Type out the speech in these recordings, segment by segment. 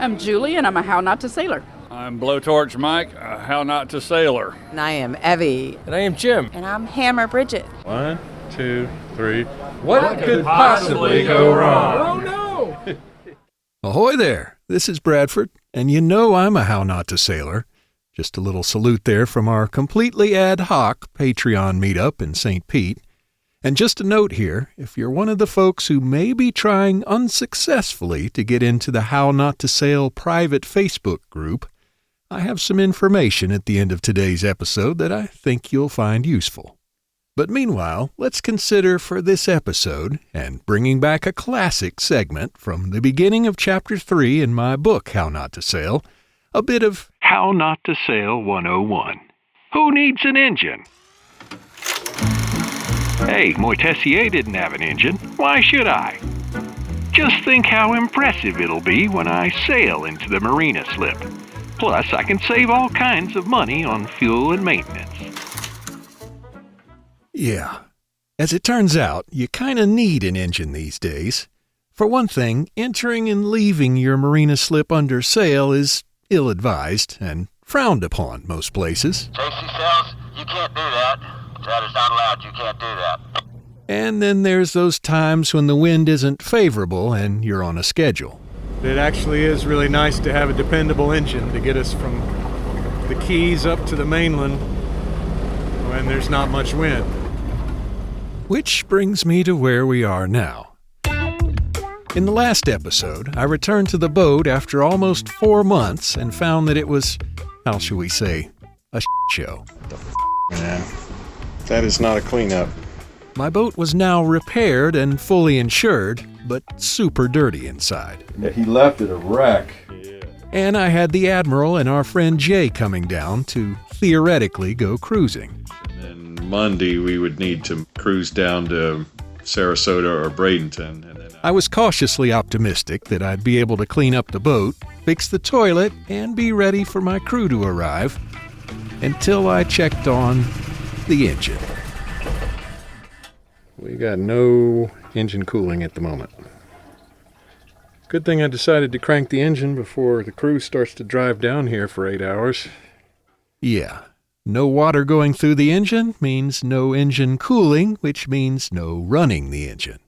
I'm Julie, and I'm a How Not to Sailor. I'm Blowtorch Mike, a How Not to Sailor. And I am Evie. And I am Jim. And I'm Hammer Bridget. 1, 2, 3. What could possibly go wrong? Oh, no! Ahoy there, this is Bradford, and you know I'm a How Not to Sailor. Just a little salute there from our completely ad hoc Patreon meetup in St. Pete. And just a note here, if you're one of the folks who may be trying unsuccessfully to get into the How Not to Sail private Facebook group, I have some information at the end of today's episode that I think you'll find useful. But meanwhile, let's consider for this episode, and bringing back a classic segment from the beginning of Chapter 3 in my book, How Not to Sail, a bit of How Not to Sail 101. Who needs an engine? Hey, my Tessier didn't have an engine. Why should I? Just think how impressive it'll be when I sail into the marina slip. Plus, I can save all kinds of money on fuel and maintenance. Yeah. As it turns out, you kind of need an engine these days. For one thing, entering and leaving your marina slip under sail is ill-advised and frowned upon most places. JC Sells, you can't do that. That is not allowed. You can't do that. And then there's those times when the wind isn't favorable and you're on a schedule. It actually is really nice to have a dependable engine to get us from the Keys up to the mainland when there's not much wind. Which brings me to where we are now. In the last episode, I returned to the boat after almost 4 months and found that it was, how shall we say, a show. Man, that is not a cleanup. My boat was now repaired and fully insured, but super dirty inside. Yeah, he left it a wreck. And I had the Admiral and our friend Jay coming down to theoretically go cruising. And then Monday we would need to cruise down to Sarasota or Bradenton. And then I was cautiously optimistic that I'd be able to clean up the boat, fix the toilet, and be ready for my crew to arrive, until I checked on the engine. We got no engine cooling at the moment. Good thing I decided to crank the engine before the crew starts to drive down here for 8 hours. Yeah, no water going through the engine means no engine cooling, which means no running the engine.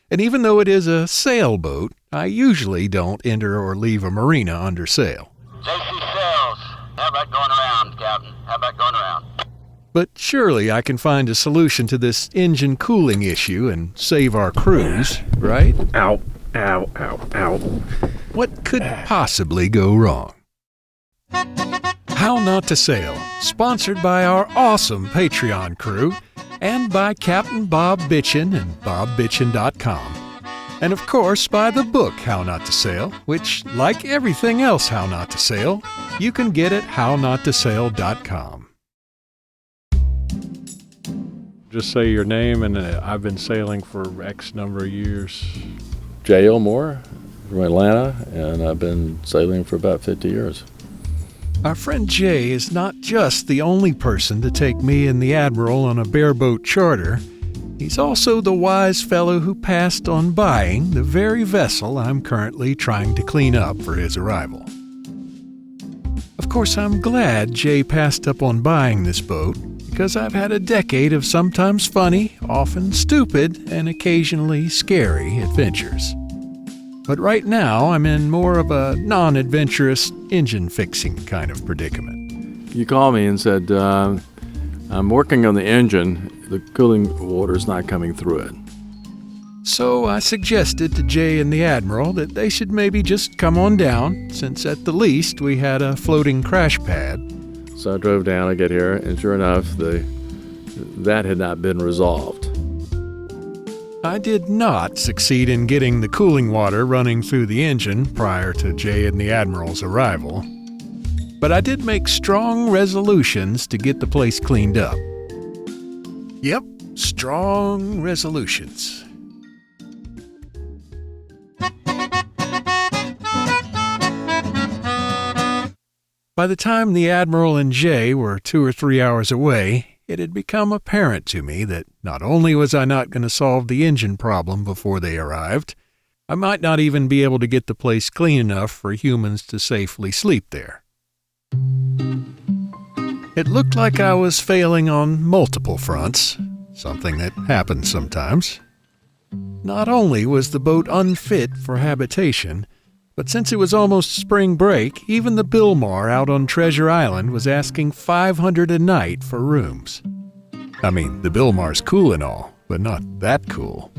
And even though it is a sailboat, I usually don't enter or leave a marina under sail. JC Sells, how about going around, Captain? How about going around? But surely I can find a solution to this engine cooling issue and save our crews, right? Ow, ow, ow, ow. What could possibly go wrong? How Not to Sail, sponsored by our awesome Patreon crew and by Captain Bob Bitchin and BobBitchin.com. And of course by the book How Not to Sail, which, like everything else How Not to Sail, you can get at HowNotToSail.com. Just say your name, and I've been sailing for X number of years. Jay Elmore from Atlanta, and I've been sailing for about 50 years. Our friend Jay is not just the only person to take me and the Admiral on a bareboat charter. He's also the wise fellow who passed on buying the very vessel I'm currently trying to clean up for his arrival. Of course, I'm glad Jay passed up on buying this boat, because I've had a decade of sometimes funny, often stupid, and occasionally scary adventures. But right now, I'm in more of a non-adventurous, engine-fixing kind of predicament. You called me and said, I'm working on the engine. The cooling water's not coming through it. So I suggested to Jay and the Admiral that they should maybe just come on down, since at the least we had a floating crash pad. So I drove down to get here, and sure enough, that had not been resolved. I did not succeed in getting the cooling water running through the engine prior to Jay and the Admiral's arrival, but I did make strong resolutions to get the place cleaned up. Yep, strong resolutions. By the time the Admiral and Jay were 2 or 3 hours away, it had become apparent to me that not only was I not going to solve the engine problem before they arrived, I might not even be able to get the place clean enough for humans to safely sleep there. It looked like I was failing on multiple fronts, something that happens sometimes. Not only was the boat unfit for habitation, but since it was almost spring break, even the Bilmar out on Treasure Island was asking $500 a night for rooms. I mean, the Bilmar's cool and all, but not that cool.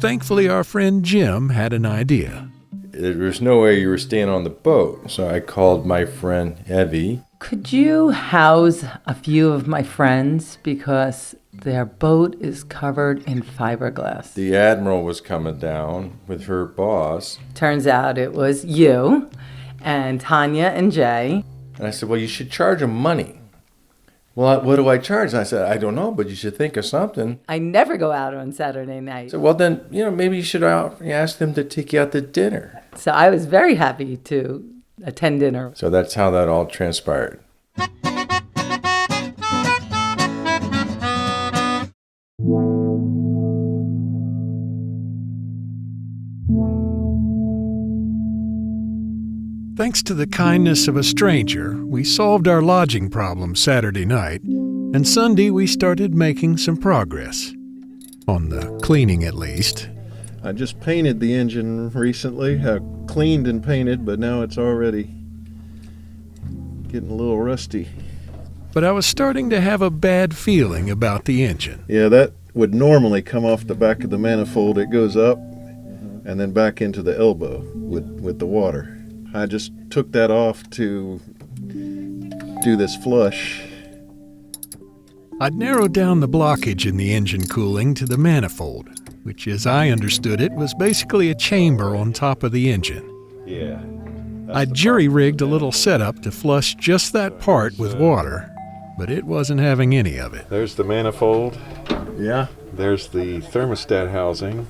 Thankfully, our friend Jim had an idea. There was no way you were staying on the boat, so I called my friend Evie. Could you house a few of my friends because their boat is covered in fiberglass? The Admiral was coming down with her boss. Turns out it was you and Tanya and Jay. And I said, well, you should charge them money. Well, what do I charge? And I said, I don't know, but you should think of something. I never go out on Saturday night. So, well, then, maybe you should ask them to take you out to dinner. So I was very happy to attend dinner. So that's how that all transpired. Thanks to the kindness of a stranger, we solved our lodging problem Saturday night, and Sunday we started making some progress. On the cleaning, at least. I just painted the engine recently. I cleaned and painted, but now it's already getting a little rusty. But I was starting to have a bad feeling about the engine. Yeah, that would normally come off the back of the manifold. It goes up and then back into the elbow with the water. I just took that off to do this flush. I'd narrowed down the blockage in the engine cooling to the manifold, which, as I understood it, was basically a chamber on top of the engine. Yeah. I'd jury-rigged a little setup to flush just that part with water, but it wasn't having any of it. There's the manifold. Yeah. There's the thermostat housing.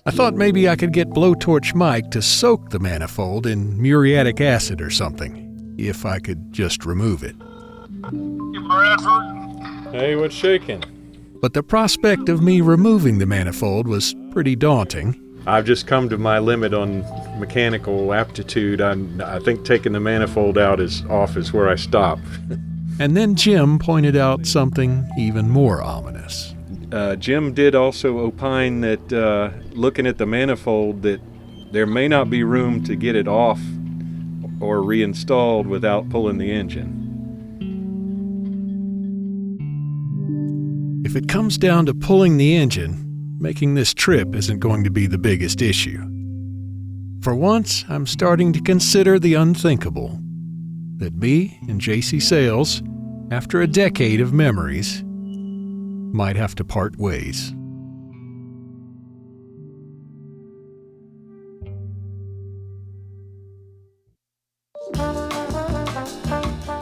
I thought maybe I could get Blowtorch Mike to soak the manifold in muriatic acid or something, if I could just remove it. Hey, Bradford. Hey, what's shaking? But the prospect of me removing the manifold was pretty daunting. I've just come to my limit on mechanical aptitude. I think taking the manifold out is where I stop. And then Jim pointed out something even more ominous. Jim did also opine that looking at the manifold that there may not be room to get it off or reinstalled without pulling the engine. If it comes down to pulling the engine, making this trip isn't going to be the biggest issue. For once, I'm starting to consider the unthinkable. That me and J.C. Sales, after a decade of memories, might have to part ways.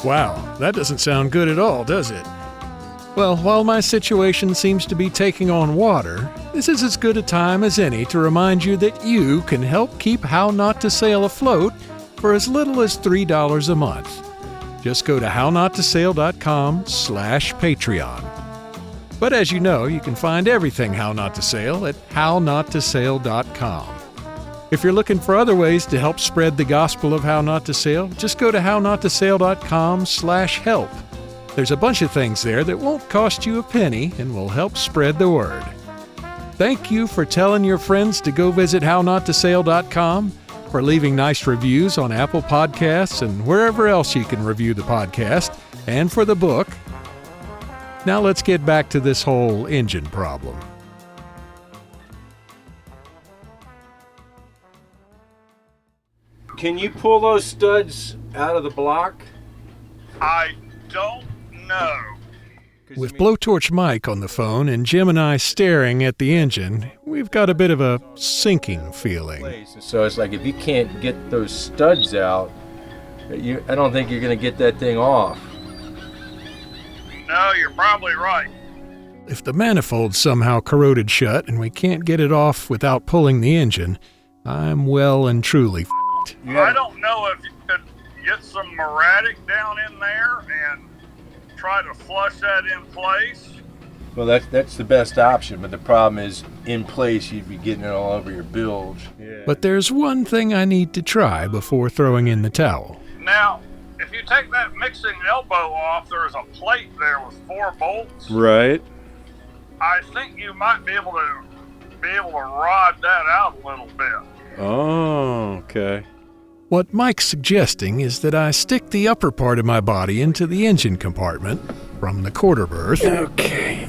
Wow, that doesn't sound good at all, does it? Well, while my situation seems to be taking on water, this is as good a time as any to remind you that you can help keep How Not to Sail afloat for as little as $3 a month. Just go to hownottosail.com/Patreon. But as you know, you can find everything How Not to Sail at hownottosail.com. If you're looking for other ways to help spread the gospel of How Not to Sail, just go to hownottosail.com/help. There's a bunch of things there that won't cost you a penny and will help spread the word. Thank you for telling your friends to go visit hownottosail.com, for leaving nice reviews on Apple Podcasts and wherever else you can review the podcast, and for the book. Now let's get back to this whole engine problem. Can you pull those studs out of the block? I don't know. With Blowtorch Mike on the phone and Jim and I staring at the engine, we've got a bit of a sinking feeling. So it's like if you can't get those studs out, I don't think you're going to get that thing off. No, you're probably right. If the manifold's somehow corroded shut and we can't get it off without pulling the engine, I'm well and truly f***ed. I don't know if you could get some muriatic down in there and try to flush that in place. Well, that's the best option, but the problem is in place you'd be getting it all over your bilge. Yeah. But there's one thing I need to try before throwing in the towel. Now, if you take that mixing elbow off, there's a plate there with 4 bolts. Right. I think you might be able to rod that out a little bit. Oh, okay. What Mike's suggesting is that I stick the upper part of my body into the engine compartment from the quarter berth. Okay.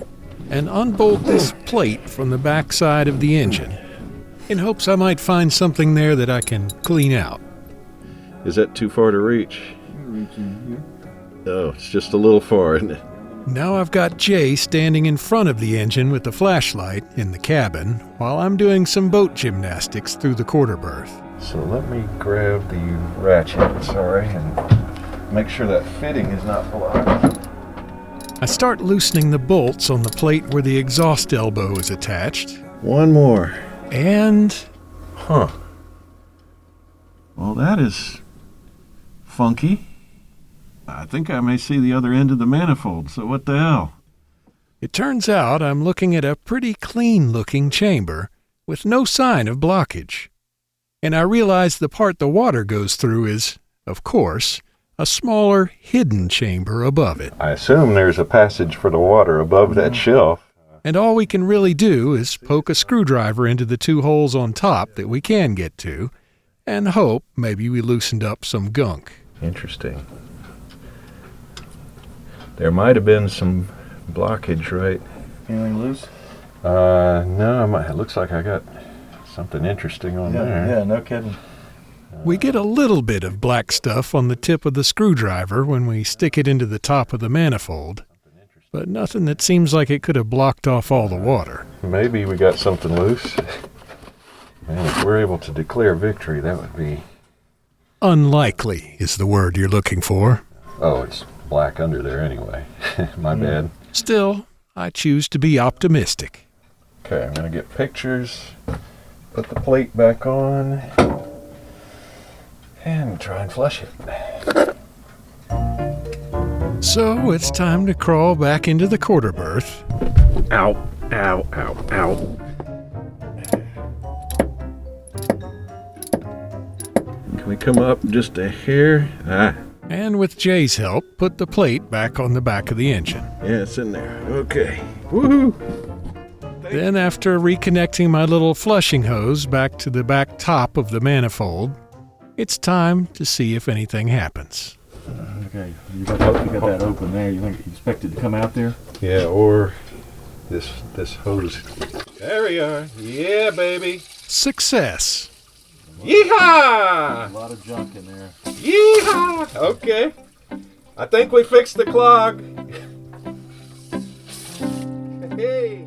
And unbolt this plate from the back side of the engine in hopes I might find something there that I can clean out. Is that too far to reach? Oh, it's just a little far, isn't it? Now I've got Jay standing in front of the engine with the flashlight in the cabin while I'm doing some boat gymnastics through the quarter berth. So let me grab the ratchet, and make sure that fitting is not blocked. I start loosening the bolts on the plate where the exhaust elbow is attached. One more. And... Huh. Well, that is funky. I think I may see the other end of the manifold, so what the hell? It turns out I'm looking at a pretty clean-looking chamber with no sign of blockage. And I realize the part the water goes through is, of course, a smaller, hidden chamber above it. I assume there's a passage for the water above that shelf. And all we can really do is poke a screwdriver into the 2 holes on top that we can get to, and hope maybe we loosened up some gunk. Interesting. There might have been some blockage, right? Anything loose? No, it looks like I got something interesting on there. Yeah, no kidding. We get a little bit of black stuff on the tip of the screwdriver when we stick it into the top of the manifold, but nothing that seems like it could have blocked off all the water. Maybe we got something loose. Man, if we're able to declare victory, that would be... Unlikely is the word you're looking for. Oh, it's black under there anyway. My bad. Still, I choose to be optimistic. Okay, I'm going to get pictures, put the plate back on, and try and flush it. So it's time to crawl back into the quarter berth. Ow, ow, ow, ow. Can we come up just a hair? And with Jay's help, put the plate back on the back of the engine. Yeah, it's in there. Okay. Woohoo! Then after reconnecting my little flushing hose back to the back top of the manifold, it's time to see if anything happens. Okay, you got that open there. You expect it to come out there? Yeah, or this hose. There we are. Yeah, baby. Success. Yeehaw! A lot of junk in there. Yeehaw! Okay. I think we fixed the clog. Hey.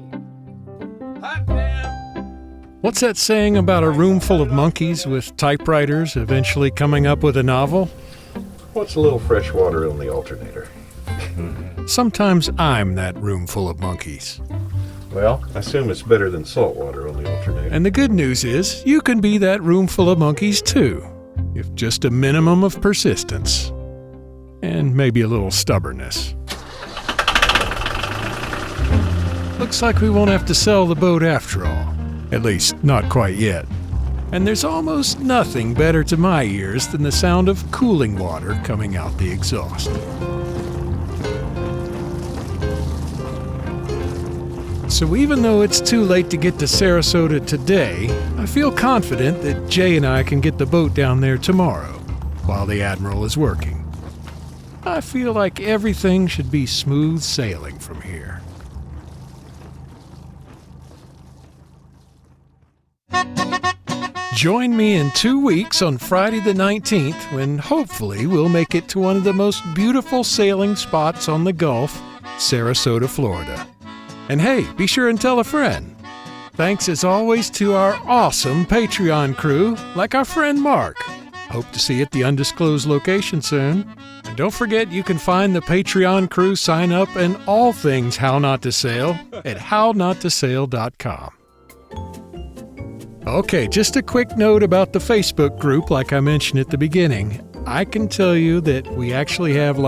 Hot damn. What's that saying about a room full of monkeys with typewriters eventually coming up with a novel? What's a little fresh water on the alternator? Sometimes I'm that room full of monkeys. Well, I assume it's better than salt water on the alternator. And the good news is, you can be that room full of monkeys too, if just a minimum of persistence. And maybe a little stubbornness. Looks like we won't have to sell the boat after all. At least, not quite yet. And there's almost nothing better to my ears than the sound of cooling water coming out the exhaust. So even though it's too late to get to Sarasota today, I feel confident that Jay and I can get the boat down there tomorrow, while the Admiral is working. I feel like everything should be smooth sailing from here. Join me in 2 weeks on Friday the 19th when hopefully we'll make it to one of the most beautiful sailing spots on the Gulf, Sarasota, Florida. And hey, be sure and tell a friend. Thanks as always to our awesome Patreon crew, like our friend Mark. Hope to see you at the undisclosed location soon. And don't forget you can find the Patreon crew sign up and all things How Not to Sail at hownottasail.com. Okay, just a quick note about the Facebook group like I mentioned at the beginning. I can tell you that we actually have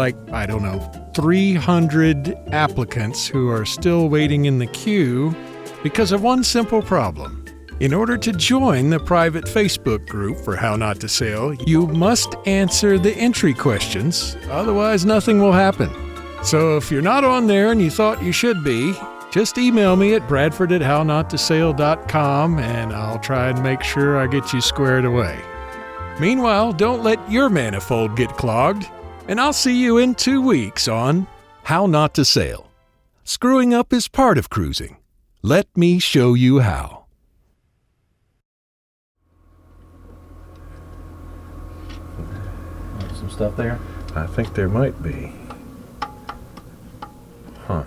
300 applicants who are still waiting in the queue because of one simple problem. In order to join the private Facebook group for How Not to Sail, you must answer the entry questions, otherwise nothing will happen. So if you're not on there and you thought you should be, just email me at bradford@hownottosail.com and I'll try and make sure I get you squared away. Meanwhile, don't let your manifold get clogged, and I'll see you in 2 weeks on How Not to Sail. Screwing up is part of cruising. Let me show you how. Some stuff there? I think there might be. Huh.